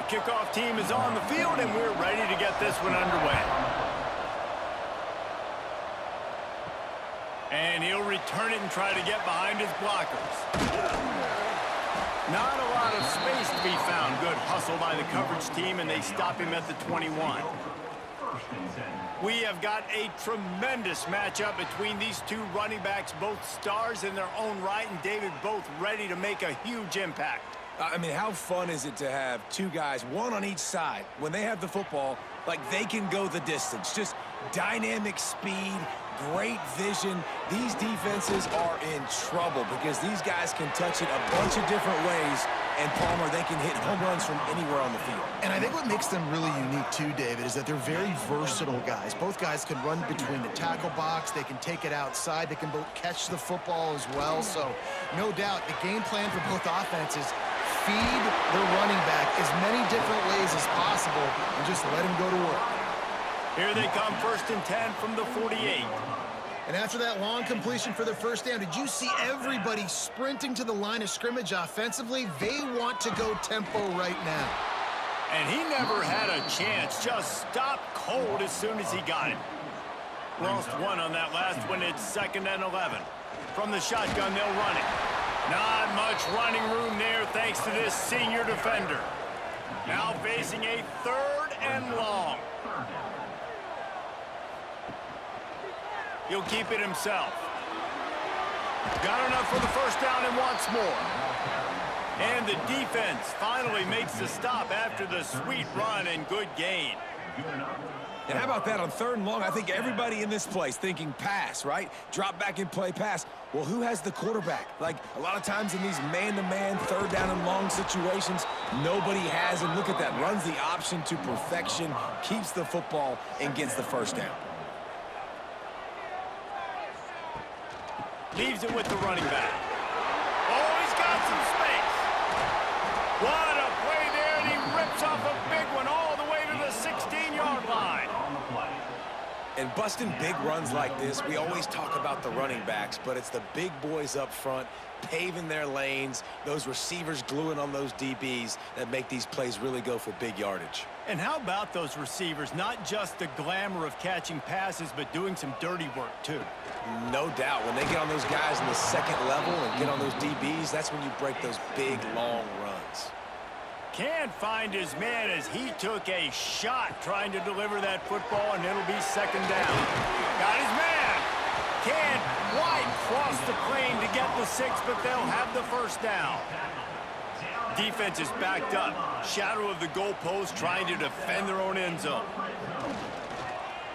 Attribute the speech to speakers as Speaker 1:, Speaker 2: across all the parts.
Speaker 1: kickoff team is on the field, and we're ready to get this one underway. And he'll return it and try to get behind his blockers. Not a lot of space to be found. Good hustle by the coverage team, and they stop him at the 21. We have got a tremendous matchup between these two running backs, both stars in their own right, and David, both ready to make a huge impact.
Speaker 2: I mean, how fun is it to have two guys, one on each side, when they have the football, like they can go the distance. Just dynamic speed, great vision. These defenses are in trouble because these guys can touch it a bunch of different ways, and Palmer, they can hit home runs from anywhere on the field.
Speaker 3: And I think what makes them really unique too, David, is that they're very versatile guys. Both guys can run between the tackle box. They can take it outside. They can both catch the football as well. So no doubt the game plan for both offenses, feed the running back as many different ways as possible and just let him go to work.
Speaker 1: Here they come, 1st and 10 from the 48.
Speaker 3: And after that long completion for the first down, did you see everybody sprinting to the line of scrimmage offensively? They want to go tempo right now.
Speaker 1: And he never had a chance. Just stopped cold as soon as he got it. Lost one on that last one. It's 2nd and 11. From the shotgun, they'll run it. Not much running room there thanks to this senior defender. Now facing a 3rd and long. He'll keep it himself. Got enough for the first down and wants more. And the defense finally makes the stop after the sweet run and good gain.
Speaker 2: And how about that on 3rd and long? I think everybody in this place thinking pass, right? Drop back and play pass. Well, who has the quarterback? Like, a lot of times in these man-to-man, 3rd down and long situations, nobody has him. Look at that. Runs the option to perfection, keeps the football, and gets the first down.
Speaker 1: Leaves it with the running back. Oh, he's got some space. What a play there, and he rips off a big one all the way to the 16-yard line.
Speaker 2: And busting big runs like this, we always talk about the running backs, but it's the big boys up front, paving their lanes, those receivers gluing on those DBs that make these plays really go for big yardage.
Speaker 1: And how about those receivers? Not just the glamour of catching passes, but doing some dirty work, too.
Speaker 2: No doubt. When they get on those guys in the 2nd level and get on those DBs, that's when you break those big, long runs.
Speaker 1: Can't find his man as he took a shot trying to deliver that football, and it'll be 2nd down. Got his man. Can't quite cross the plane to get the 6, but they'll have the first down. Defense is backed up. Shadow of the goalpost trying to defend their own end zone.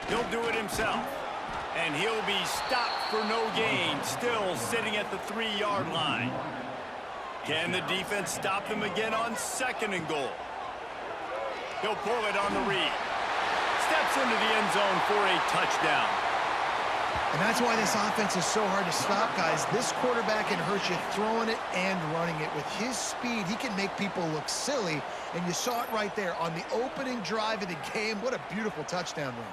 Speaker 1: He'll do it himself. And he'll be stopped for no gain, still sitting at the 3-yard line. Can the defense stop them again on 2nd and goal? He'll pull it on the read. Steps into the end zone for a touchdown.
Speaker 3: And that's why this offense is so hard to stop, guys. This quarterback can hurt you throwing it and running it. With his speed, he can make people look silly. And you saw it right there on the opening drive of the game. What a beautiful touchdown run.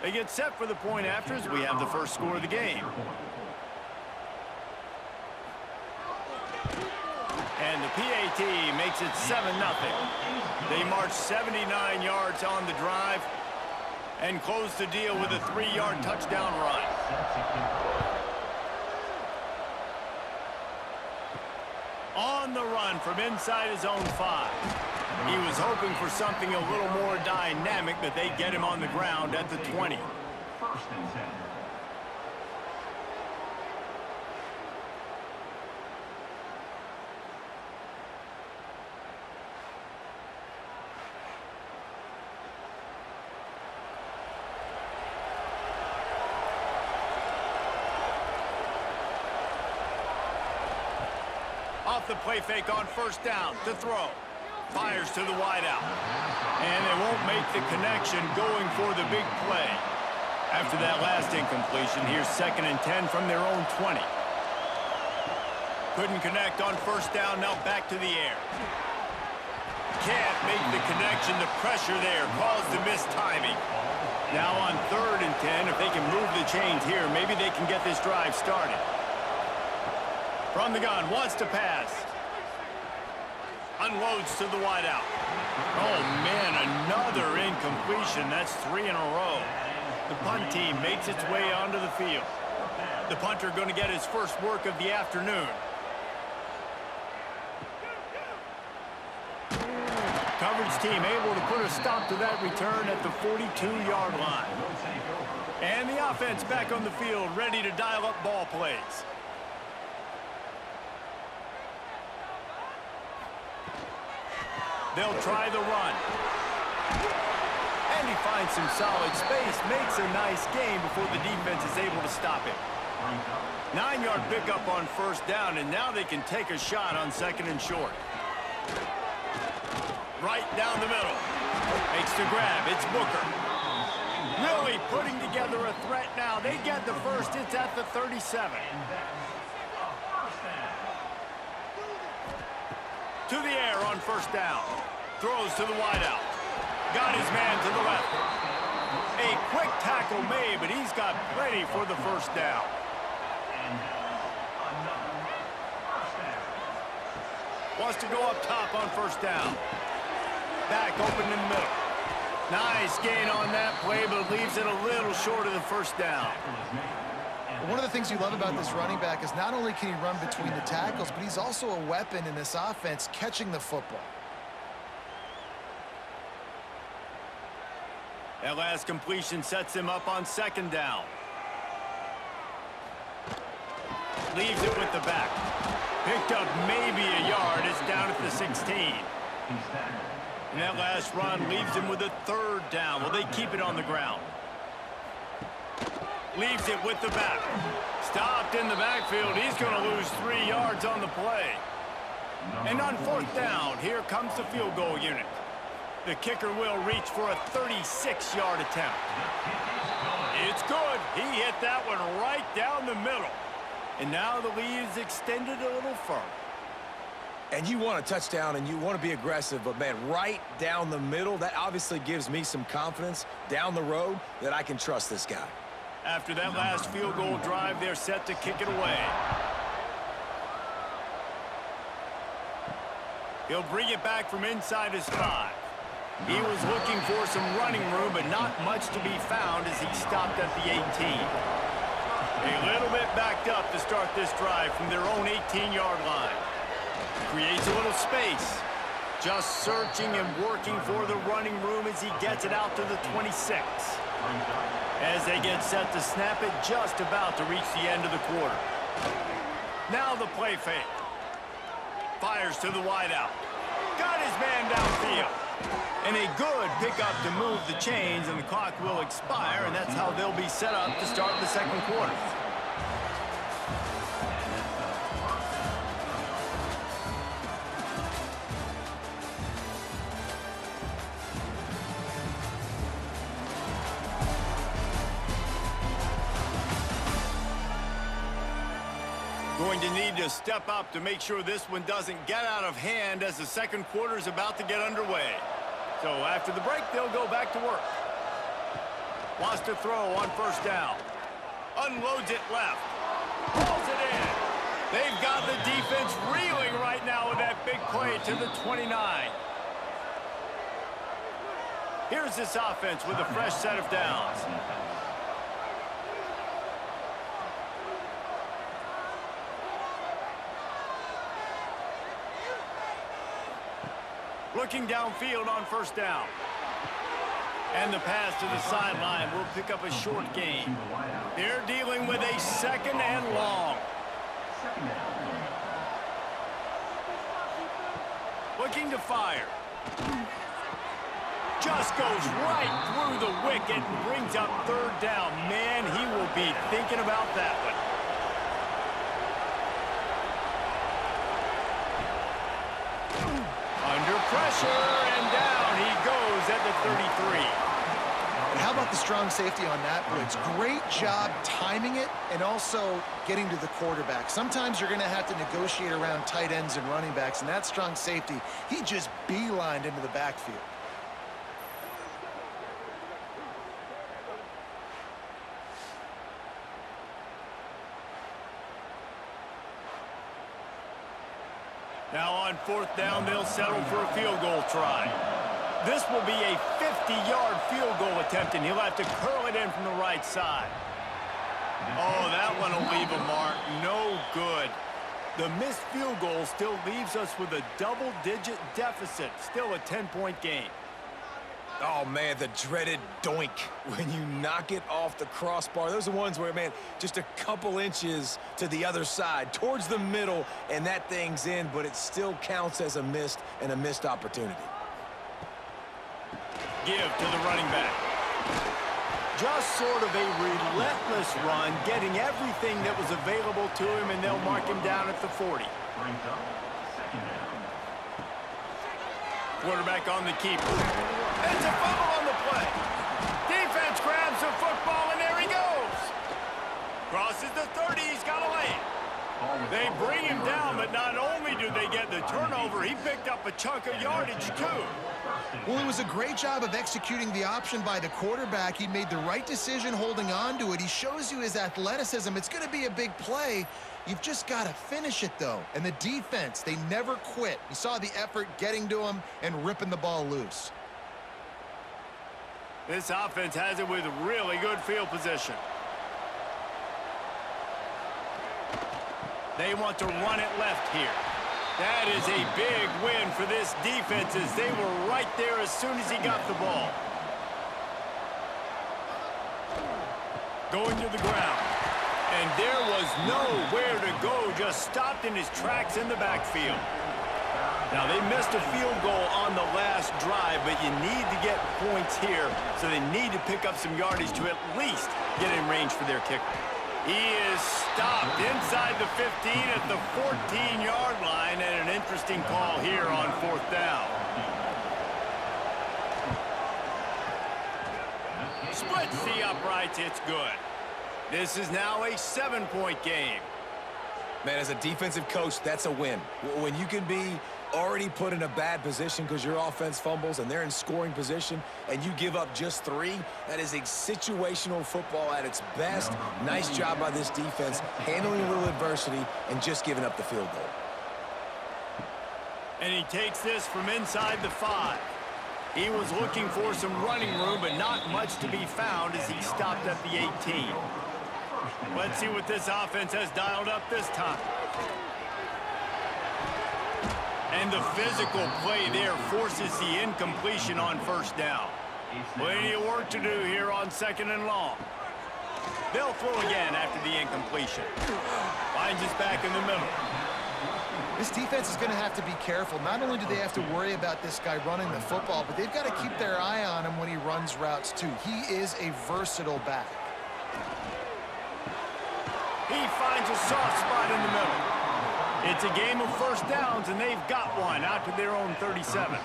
Speaker 1: They get set for the point after as we have the first score of the game. And the PAT makes it 7-0. They march 79 yards on the drive and close the deal with a 3-yard touchdown run. On the run from inside his own 5. He was hoping for something a little more dynamic, but they get him on the ground at the 20.
Speaker 4: 1st and 10.
Speaker 1: Off the play fake on 1st down to throw. Fires to the wideout. And they won't make the connection going for the big play. After that last incompletion, here's 2nd and 10 from their own 20. Couldn't connect on 1st down, now back to the air. Can't make the connection. The pressure there caused the missed timing. Now on 3rd and 10, if they can move the chains here, maybe they can get this drive started. From the gun, wants to pass. Unloads to the wideout. Oh, man, another incompletion. That's 3 in a row. The punt team makes its way onto the field. The punter going to get his first work of the afternoon. Coverage team able to put a stop to that return at the 42-yard line. And the offense back on the field, ready to dial up ball plays. They'll try the run. And he finds some solid space, makes a nice gain before the defense is able to stop him. 9-yard pickup on first down, and now they can take a shot on 2nd and short. Right down the middle. Makes the grab. It's Booker. Really putting together a threat now. They get the first. It's at the 37. To the air on first down. Throws to the wideout. Got his man to the left. A quick tackle made, but he's got plenty for the first down. Wants to go up top on first down. Back open in the middle. Nice gain on that play, but leaves it a little short of the first down.
Speaker 3: One of the things you love about this running back is not only can he run between the tackles, but he's also a weapon in this offense catching the football.
Speaker 1: That last completion sets him up on 2nd down. Leaves it with the back. Picked up maybe a yard. It's down at the 16. And that last run leaves him with a 3rd down. Well, they keep it on the ground. Leaves it with the back. Stopped in the backfield. He's going to lose 3 yards on the play. And on 4th down, here comes the field goal unit. The kicker will reach for a 36-yard attempt. It's good. He hit that one right down the middle. And now the lead is extended a little further.
Speaker 2: And you want a touchdown and you want to be aggressive, but, man, right down the middle, that obviously gives me some confidence down the road that I can trust this guy.
Speaker 1: After that last field goal drive, they're set to kick it away. He'll bring it back from inside his 5. He was looking for some running room, but not much to be found as he stopped at the 18. A little bit backed up to start this drive from their own 18-yard line. Creates a little space. Just searching and working for the running room as he gets it out to the 26. As they get set to snap it, just about to reach the end of the quarter. Now the play fake. Fires to the wideout. Got his man downfield. And a good pickup to move the chains, and the clock will expire, and that's how they'll be set up to start the 2nd quarter. Going to need to step up to make sure this one doesn't get out of hand as the 2nd quarter is about to get underway. So after the break, they'll go back to work. Wants to throw on first down. Unloads it left. Pulls it in. They've got the defense reeling right now with that big play to the 29. Here's this offense with a fresh set of downs. Looking downfield on first down. And the pass to the sideline will pick up a short gain. They're dealing with a 2nd and long. Looking to fire. Just goes right through the wicket and brings up 3rd down. Man, he will be thinking about that one. Under pressure, and down he goes at the 33.
Speaker 3: And how about the strong safety on that blitz? Great job timing it and also getting to the quarterback. Sometimes you're going to have to negotiate around tight ends and running backs, and that strong safety, he just beelined into the backfield.
Speaker 1: Now on 4th down, they'll settle for a field goal try. This will be a 50-yard field goal attempt, and he'll have to curl it in from the right side. Oh, that one will leave a mark. No good. The missed field goal still leaves us with a double-digit deficit. Still a 10-point game.
Speaker 2: Oh, man, the dreaded doink when you knock it off the crossbar. Those are ones where, man, just a couple inches to the other side, towards the middle, and that thing's in, but it still counts as a missed opportunity.
Speaker 1: Give to the running back. Just sort of a relentless run, getting everything that was available to him, and they'll mark him down at the 40. Quarterback on the keeper. It's a fumble on the play. Defense grabs the football, and there he goes. Crosses the 30. He's got to lay it. They bring him down, but not only do they get the turnover, he picked up a chunk of yardage, too.
Speaker 3: Well, it was a great job of executing the option by the quarterback. He made the right decision holding on to it. He shows you his athleticism. It's going to be a big play. You've just got to finish it, though. And the defense, they never quit. You saw the effort getting to him and ripping the ball loose.
Speaker 1: This offense has it with really good field position. They want to run it left here. That is a big win for this defense as they were right there as soon as he got the ball. Going to the ground. And there was nowhere to go, just stopped in his tracks in the backfield. Now, they missed a field goal on the last drive, but you need to get points here, so they need to pick up some yardage to at least get in range for their kicker. He is stopped inside the 15 at the 14-yard line, and an interesting call here on 4th down. Splits the uprights, it's good. This is now a 7-point game.
Speaker 2: Man, as a defensive coach, that's a win. When you can be already put in a bad position because your offense fumbles and they're in scoring position and you give up just 3, that is a situational football at its best. Nice job by this defense, handling a little adversity and just giving up the field goal.
Speaker 1: And he takes this from inside the 5. He was looking for some running room, but not much to be found as he stopped at the 18. Let's see what this offense has dialed up this time. And the physical play there forces the incompletion on 1st down. Plenty of work to do here on 2nd and long. They'll throw again after the incompletion. Finds us back in the middle.
Speaker 3: This defense is going to have to be careful. Not only do they have to worry about this guy running the football, but they've got to keep their eye on him when he runs routes, too. He is a versatile back.
Speaker 1: He finds a soft spot in the middle. It's a game of 1st downs, and they've got one out to their own 37.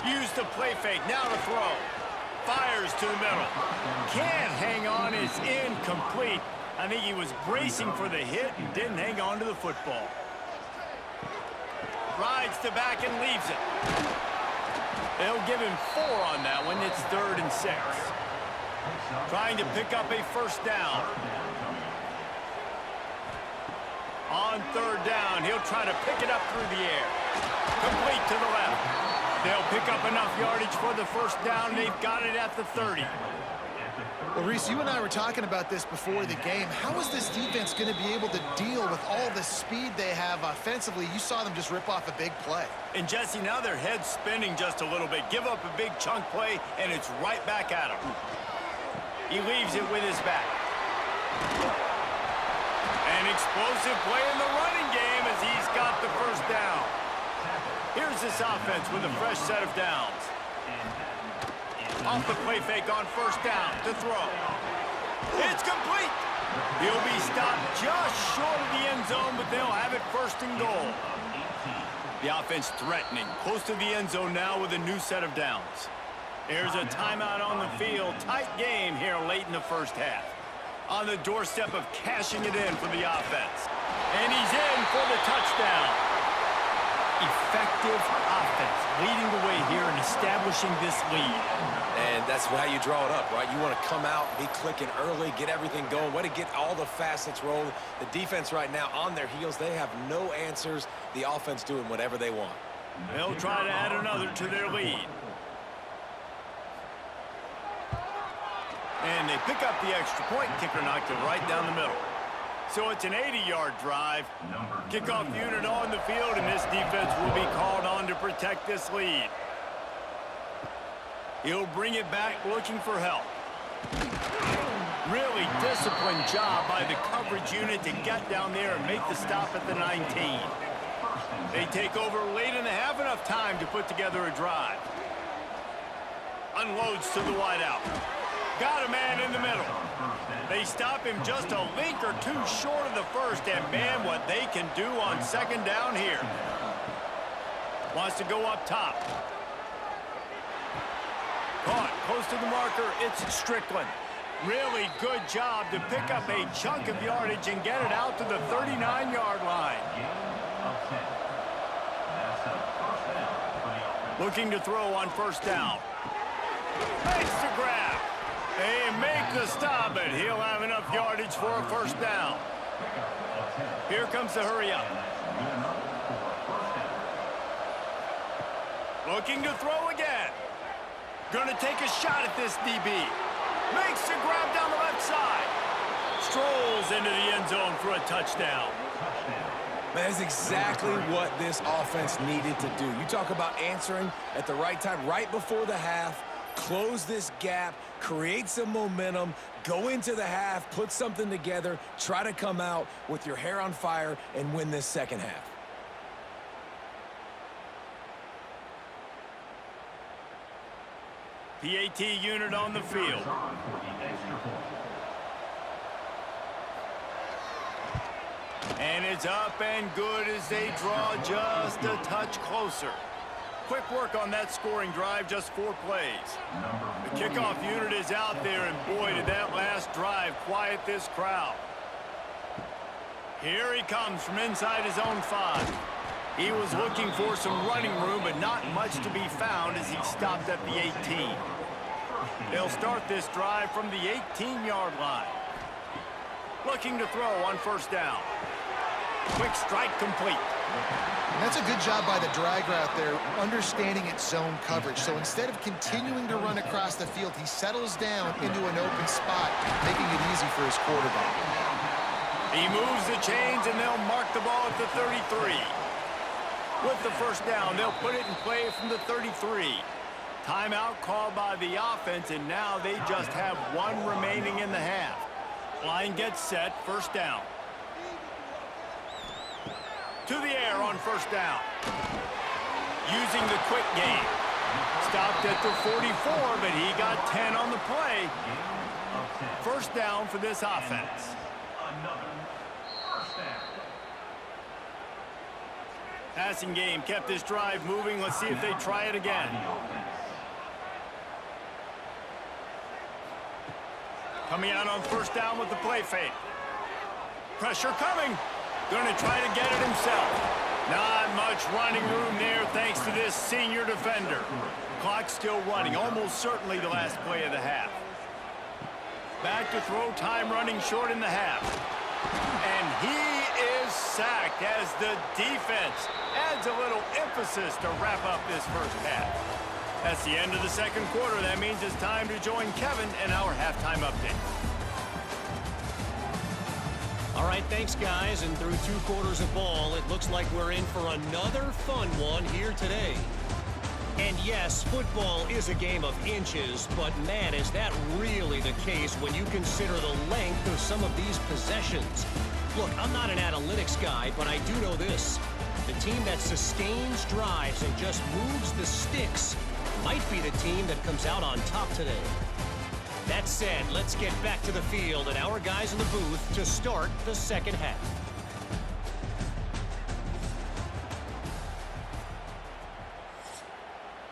Speaker 1: Use the play fake, now to throw. Fires to the middle. Can't hang on, is incomplete. I think he was bracing for the hit and didn't hang on to the football. Rides to back and leaves it. They'll give him 4 on that one. It's 3rd and 6. Trying to pick up a 1st down. On 3rd down, he'll try to pick it up through the air. Complete to the left. They'll pick up enough yardage for the 1st down. They've got it at the 30.
Speaker 3: Well, Reese, you and I were talking about this before the game. How is this defense going to be able to deal with all the speed they have offensively? You saw them just rip off a big play.
Speaker 1: And, Jesse, now their head's spinning just a little bit. Give up a big chunk play, and it's right back at him. He leaves it with his back. An explosive play in the running game as he's got the 1st down. Here's this offense with a fresh set of downs. Off the play fake on 1st down to throw. It's complete. He'll be stopped just short of the end zone, but they'll have it 1st and goal. The offense threatening, close to the end zone now with a new set of downs. There's a timeout on the field. Tight game here late in the 1st half. On the doorstep of cashing it in for the offense. And he's in for the touchdown. Effective effective offense, leading the way here and establishing this lead.
Speaker 2: And that's how you draw it up, right? You want to come out, be clicking early, get everything going, way to get all the facets rolling. The defense right now on their heels, they have no answers. The offense doing whatever they want.
Speaker 1: They'll try to add another to their lead. And they pick up the extra point. Kicker knocked it right down the middle. So it's an 80-yard drive. Kickoff unit on the field, and this defense will be called on to protect this lead. He'll bring it back looking for help. Really disciplined job by the coverage unit to get down there and make the stop at the 19. They take over late in the half, enough time to put together a drive. Unloads to the wideout. Got a man in the middle. They stop him just a link or two short of the first, and man, what they can do on second down here. Wants to go up top. Caught close to the marker. It's Strickland. Really good job to pick up a chunk of yardage and get it out to the 39-yard line. Looking to throw on first down. Makes the grab. They make the stop, but he'll have enough yardage for a first down. Here comes the hurry up. Looking to throw again. Gonna take a shot at this DB. Makes the grab down the left side. Strolls into the end zone for a touchdown.
Speaker 2: Man, that's exactly what this offense needed to do. You talk about answering at the right time, right before the half, close this gap, create some momentum, go into the half, put something together, try to come out with your hair on fire and win this second half.
Speaker 1: PAT unit on the field. And it's up and good as they draw just a touch closer. Quick work on that scoring drive, just 4 plays. The kickoff unit is out there, and boy, did that last drive quiet this crowd. Here he comes from inside his own 5. He was looking for some running room, but not much to be found as he stopped at the 18. They'll start this drive from the 18-yard line. Looking to throw on first down. Quick strike complete.
Speaker 3: And that's a good job by the drag route there, understanding its zone coverage. So instead of continuing to run across the field, he settles down into an open spot, making it easy for his quarterback.
Speaker 1: He moves the chains, and they'll mark the ball at the 33. With the first down, they'll put it in play from the 33. Timeout called by the offense, and now they just have 1 remaining in the half. Line gets set, first down. To the air on first down. Using the quick game. Stopped at the 44, but he got 10 on the play. First down for this offense. Passing game kept this drive moving. Let's see if they try it again. Coming out on first down with the play fake. Pressure coming. Going to try to get it himself. Not much running room there thanks to this senior defender. Clock still running, almost certainly the last play of the half. Back to throw, time running short in the half. And he is sacked as the defense adds a little emphasis to wrap up this first half. That's the end of the second quarter. That means it's time to join Kevin in our halftime update.
Speaker 4: All right, thanks, guys. And through 2 quarters of ball, it looks like we're in for another fun one here today. And yes, football is a game of inches, but man, is that really the case when you consider the length of some of these possessions. Look, I'm not an analytics guy, but I do know this. The team that sustains drives and just moves the sticks might be the team that comes out on top today. That said, let's get back to the field and our guys in the booth to start the second half.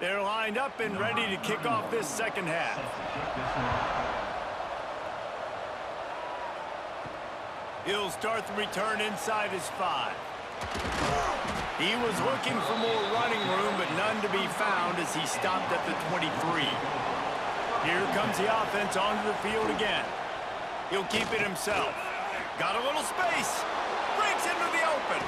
Speaker 1: They're lined up and ready to kick off this second half. He'll start the return inside his 5. He was looking for more running room, but none to be found as he stopped at the 23. Here comes the offense onto the field again. He'll keep it himself. Got a little space. Breaks into the open.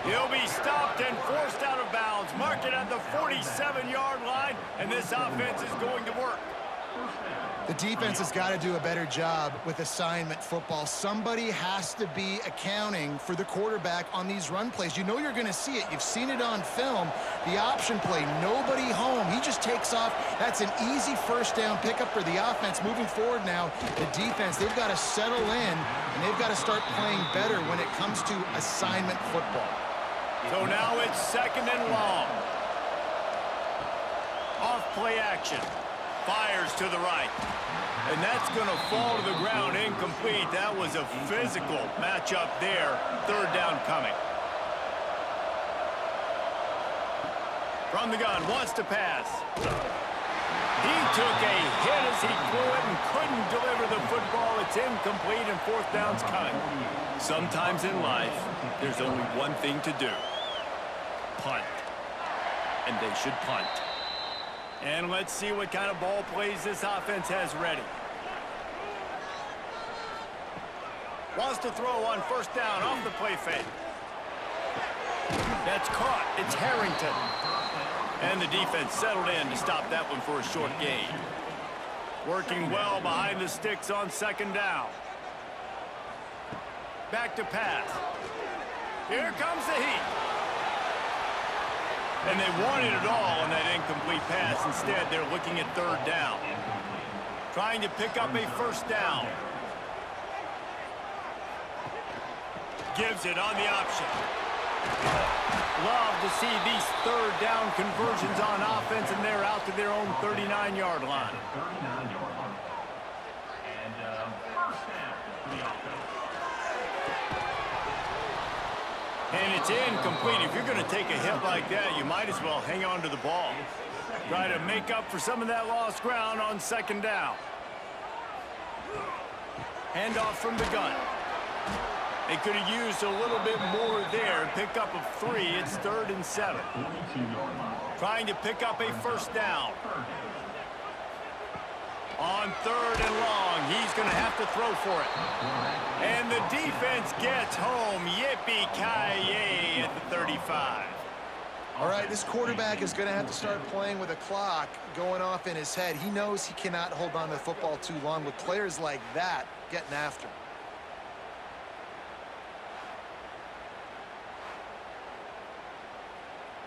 Speaker 1: He'll be stopped and forced out of bounds. Mark it at the 47-yard line, and this offense is going to work.
Speaker 3: The defense has got to do a better job with assignment football. Somebody has to be accounting for the quarterback on these run plays. You know you're going to see it. You've seen it on film. The option play, nobody home. He just takes off. That's an easy first down pickup for the offense. Moving forward now, the defense, they've got to settle in, and they've got to start playing better when it comes to assignment football.
Speaker 1: So now it's second and long. Off play action. Fires to the right. And that's going to fall to the ground incomplete. That was a physical matchup there. Third down coming. From the gun, wants to pass. He took a hit as he threw it and couldn't deliver the football. It's incomplete and fourth down's coming. Sometimes in life, there's only one thing to do. Punt. And they should punt. And let's see what kind of ball plays this offense has ready. Wants to throw on first down off the play fake. That's caught. It's Harrington. And the defense settled in to stop that one for a short gain. Working well behind the sticks on second down. Back to pass. Here comes the heat. And they wanted it all on that incomplete pass. Instead, they're looking at third down. Trying to pick up a first down. Gives it on the option. Love to see these third down conversions on offense, and they're out to their own 39-yard line. And it's incomplete. If you're going to take a hit like that, you might as well hang on to the ball. Try to make up for some of that lost ground on second down. Handoff from the gun. They could have used a little bit more there. Pick up of 3. It's 3rd and 7. Trying to pick up a first down. On 3rd and long, he's going to have to throw for it. And the defense gets home. Yippee-ki-yay at the 35.
Speaker 3: All right, this quarterback is going to have to start playing with a clock going off in his head. He knows he cannot hold on to the football too long with players like that getting after him.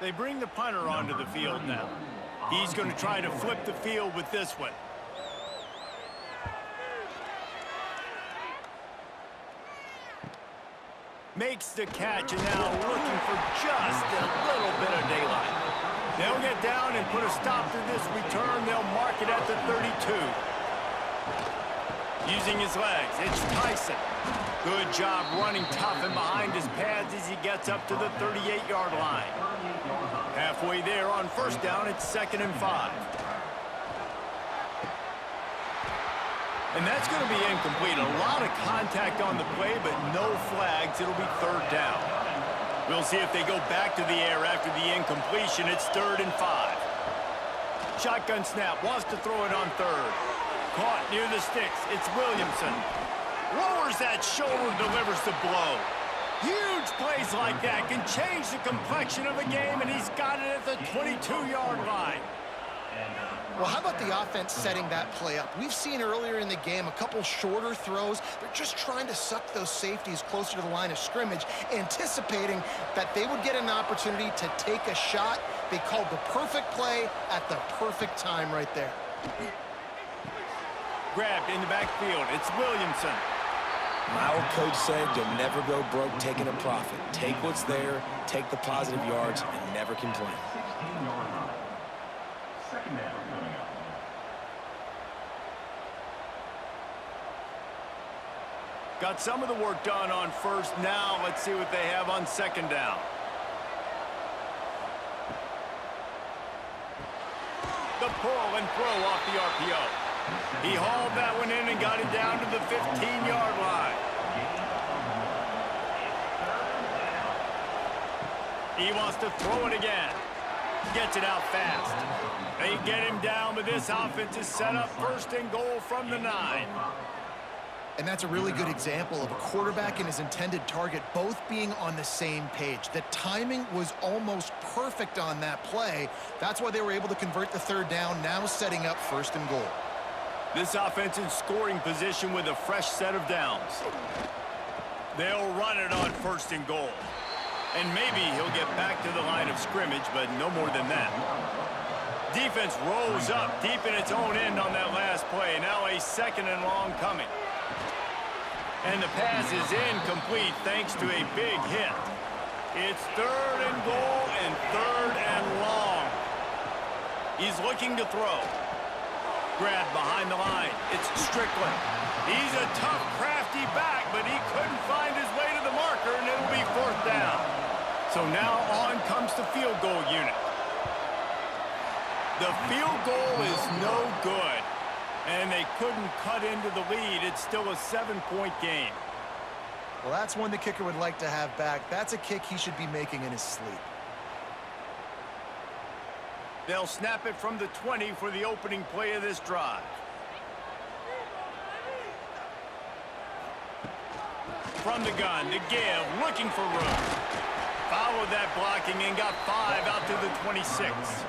Speaker 1: They bring the punter onto the field now. He's going to try to flip the field with this one. Makes the catch, and now looking for just a little bit of daylight. They'll get down and put a stop to this return. They'll mark it at the 32. Using his legs, it's Tyson. Good job running tough and behind his pads as he gets up to the 38-yard line. Halfway there on first down, it's 2nd and 5. And that's going to be incomplete. A lot of contact on the play, but no flags. It'll be 3rd down. We'll see if they go back to the air after the incompletion. It's 3rd and 5. Shotgun snap. Wants to throw it on 3rd. Caught near the sticks. It's Williamson. Lowers that shoulder, delivers the blow. Huge plays like that can change the complexion of a game, and he's got it at the 22-yard line.
Speaker 3: Well, how about the offense setting that play up? We've seen earlier in the game a couple shorter throws. They're just trying to suck those safeties closer to the line of scrimmage, anticipating that they would get an opportunity to take a shot. They called the perfect play at the perfect time right there.
Speaker 1: Grabbed in the backfield. It's Williamson.
Speaker 2: My old coach said you'll never go broke taking a profit. Take what's there, take the positive yards, and never complain.
Speaker 1: Got some of the work done on first. Now let's see what they have on second down. The pull and throw off the RPO. He hauled that one in and got it down to the 15-yard line. He wants to throw it again. Gets it out fast. They get him down, but this offense is set up 1st and goal from the 9.
Speaker 3: And that's a really good example of a quarterback and his intended target both being on the same page. The timing was almost perfect on that play. That's why they were able to convert the 3rd down, now setting up 1st and goal.
Speaker 1: This offense in scoring position with a fresh set of downs. They'll run it on 1st and goal. And maybe he'll get back to the line of scrimmage, but no more than that. Defense rolls up deep in its own end on that last play. Now a 2nd and long coming. And the pass is incomplete thanks to a big hit. It's 3rd and goal and 3rd and long. He's looking to throw. Grab behind the line. It's Strickland. He's a tough, crafty back, but he couldn't find his way to the marker, and it'll be 4th down. So now on comes the field goal unit. The field goal is no good. And they couldn't cut into the lead. It's still a 7-point game.
Speaker 3: Well, that's one the kicker would like to have back. That's a kick he should be making in his sleep.
Speaker 1: They'll snap it from the 20 for the opening play of this drive. From the gun, the give, looking for room. Followed that blocking and got 5 out to the 26.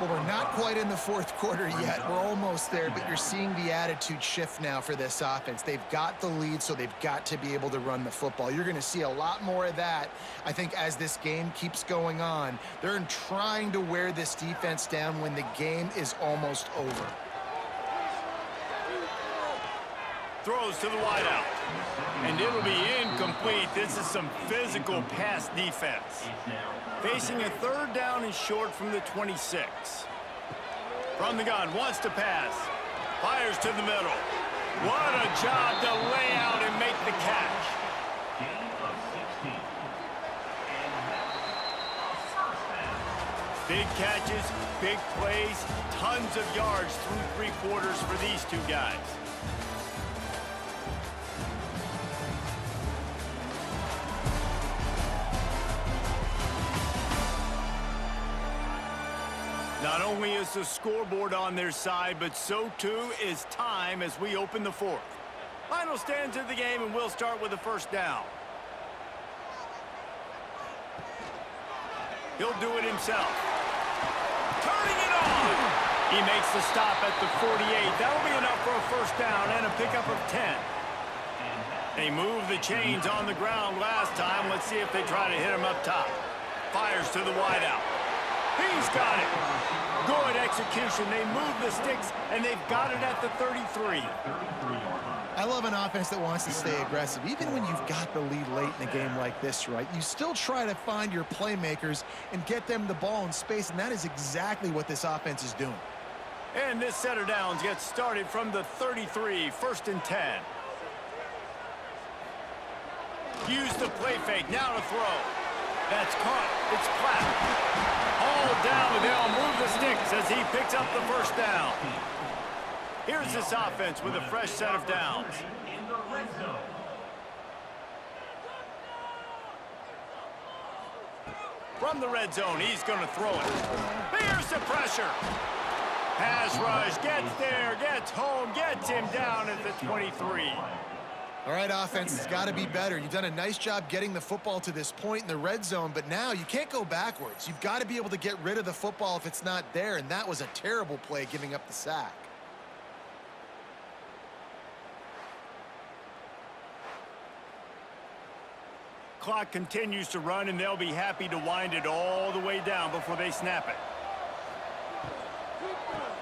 Speaker 3: Well, we're not quite in the 4th quarter yet. We're almost there, but you're seeing the attitude shift now for this offense. They've got the lead, so they've got to be able to run the football. You're going to see a lot more of that, I think, as this game keeps going on. They're trying to wear this defense down when the game is almost over.
Speaker 1: Throws to the wideout. And it'll be incomplete. This is some physical pass defense. Facing a 3rd down and short from the 26. From the gun, wants to pass. Fires to the middle. What a job to lay out and make the catch. Big catches, big plays, tons of yards through 3 quarters for these 2 guys. Not only is the scoreboard on their side, but so too is time as we open the 4th. Final stands of the game, and we'll start with the 1st down. He'll do it himself. Turning it on! He makes the stop at the 48. That'll be enough for a 1st down and a pickup of 10. They moved the chains on the ground last time. Let's see if they try to hit him up top. Fires to the wideout. He's got it. Good execution. They move the sticks, and they've got it at the 33.
Speaker 3: I love an offense that wants to stay aggressive. Even when you've got the lead late in a game like this, right, you still try to find your playmakers and get them the ball in space, and that is exactly what this offense is doing.
Speaker 1: And this set of downs gets started from the 33, 1st and 10. Use the play fake. Now to throw. That's caught. It's Platt. All down, and they'll move the sticks as he picks up the 1st down. Here's this offense with a fresh set of downs. From the red zone, he's going to throw it. Here's the pressure. Pass rush, gets there, gets home, gets him down at the 23.
Speaker 3: All right, offense, it's got to be better. You've done a nice job getting the football to this point in the red zone, but now you can't go backwards. You've got to be able to get rid of the football if it's not there, and that was a terrible play, giving up the sack.
Speaker 1: Clock continues to run, and they'll be happy to wind it all the way down before they snap it.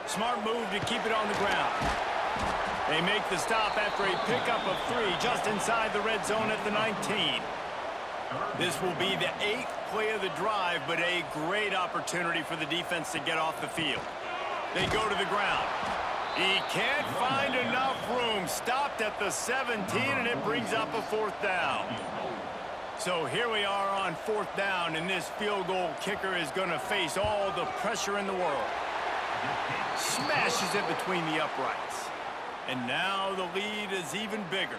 Speaker 1: Smart move to keep it on the ground. They make the stop after a pickup of 3 just inside the red zone at the 19. This will be the 8th play of the drive, but a great opportunity for the defense to get off the field. They go to the ground. He can't find enough room. Stopped at the 17, and it brings up a 4th down. So here we are on 4th down, and this field goal kicker is going to face all the pressure in the world. Smashes it between the uprights. And now the lead is even bigger.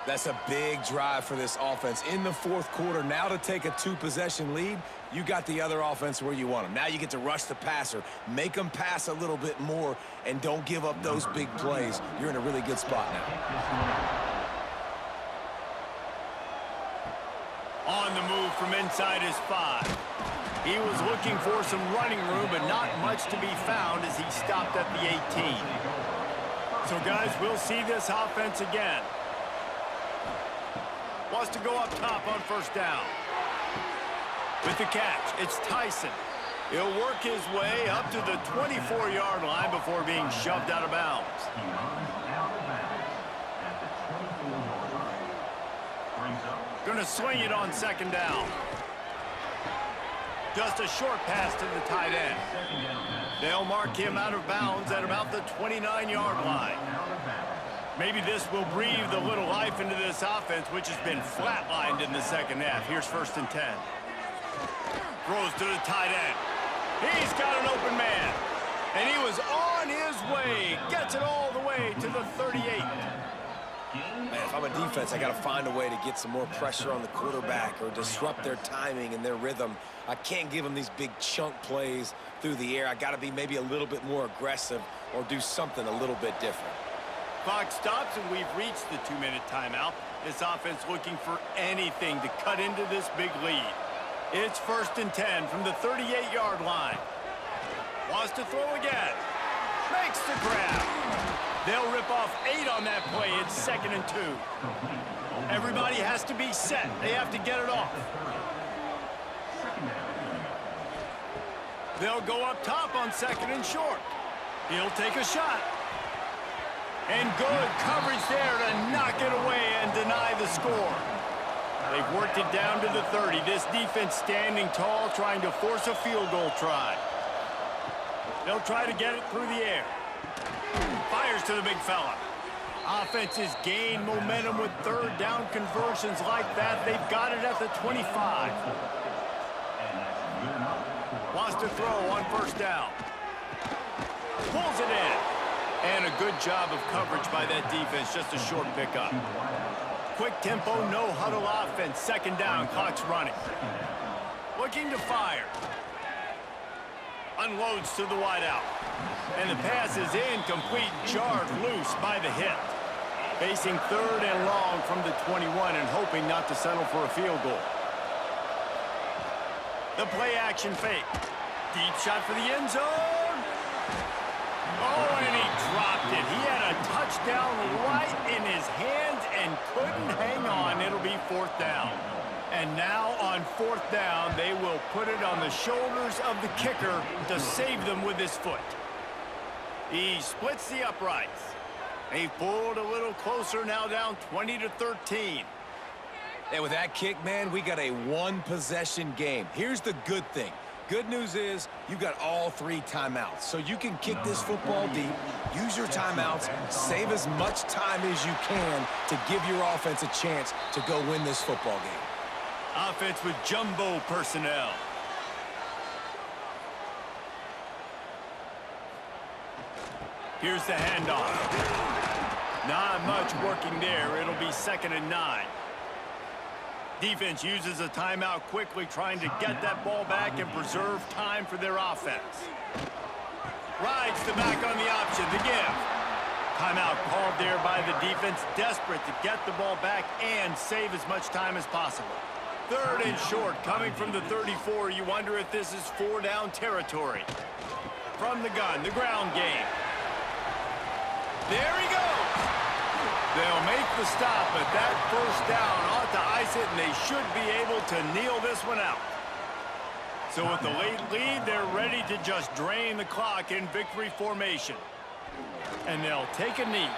Speaker 2: That's a big drive for this offense in the fourth quarter. Now to take a 2-possession lead, you got the other offense where you want them. Now you get to rush the passer, make them pass a little bit more, and don't give up those big plays. You're in a really good spot now.
Speaker 1: On the move from inside his 5. He was looking for some running room, but not much to be found as he stopped at the 18. So, guys, we'll see this offense again. Wants to go up top on first down. With the catch, it's Tyson. He'll work his way up to the 24-yard line before being shoved out of bounds. Going to swing it on second down. Just a short pass to the tight end. They'll mark him out of bounds at about the 29-yard line. Maybe this will breathe a little life into this offense, which has been flatlined in the second half. Here's 1st and 10. Throws to the tight end. He's got an open man. And he was on his way. Gets it all the way to the 38.
Speaker 2: Man, if I'm a defense, I got to find a way to get some more pressure on the quarterback or disrupt their timing and their rhythm. I can't give them these big chunk plays through the air. I got to be maybe a little bit more aggressive or do something a little bit different.
Speaker 1: Clock stops, and we've reached the 2-minute timeout. This offense looking for anything to cut into this big lead. It's 1st and 10 from the 38-yard line. Wants to throw again. Makes the grab. They'll rip off 8 on that play. It's 2nd and 2. Everybody has to be set. They have to get it off. They'll go up top on 2nd and short. He'll take a shot. And good coverage there to knock it away and deny the score. They've worked it down to the 30. This defense standing tall, trying to force a field goal try. They'll try to get it through the air. Fires to the big fella. Offenses gain momentum with 3rd down conversions like that. They've got it at the 25. Wants to throw on 1st down. Pulls it in. And a good job of coverage by that defense. Just a short pickup. Quick tempo, no huddle offense. 2nd down, clock's running. Looking to fire. Unloads to the wideout. And the pass is incomplete, jarred loose by the hit. Facing 3rd and long from the 21 and hoping not to settle for a field goal. The play action fake. Deep shot for the end zone. Oh, and he dropped it. He had a touchdown right in his hands and couldn't hang on. It'll be 4th down. And now on 4th down, they will put it on the shoulders of the kicker to save them with his foot. He splits the uprights. He pulled a little closer, now down 20-13.
Speaker 2: And with that kick, man, we got a 1-possession game. Here's the good thing. Good news is you got all 3 timeouts. So you can kick this football deep, use your timeouts, save as much time as you can to give your offense a chance to go win this football game.
Speaker 1: Offense with jumbo personnel. Here's the handoff. Not much working there. It'll be 2nd and 9. Defense uses a timeout quickly, trying to get that ball back and preserve time for their offense. Rides the back on the option, the give. Timeout called there by the defense, desperate to get the ball back and save as much time as possible. 3rd and short, coming from the 34. You wonder if this is 4-down territory. From the gun, the ground game. There he goes. They'll make the stop, but that 1st down ought to ice it, and they should be able to kneel this one out. So with the late lead, they're ready to just drain the clock in victory formation. And they'll take a knee.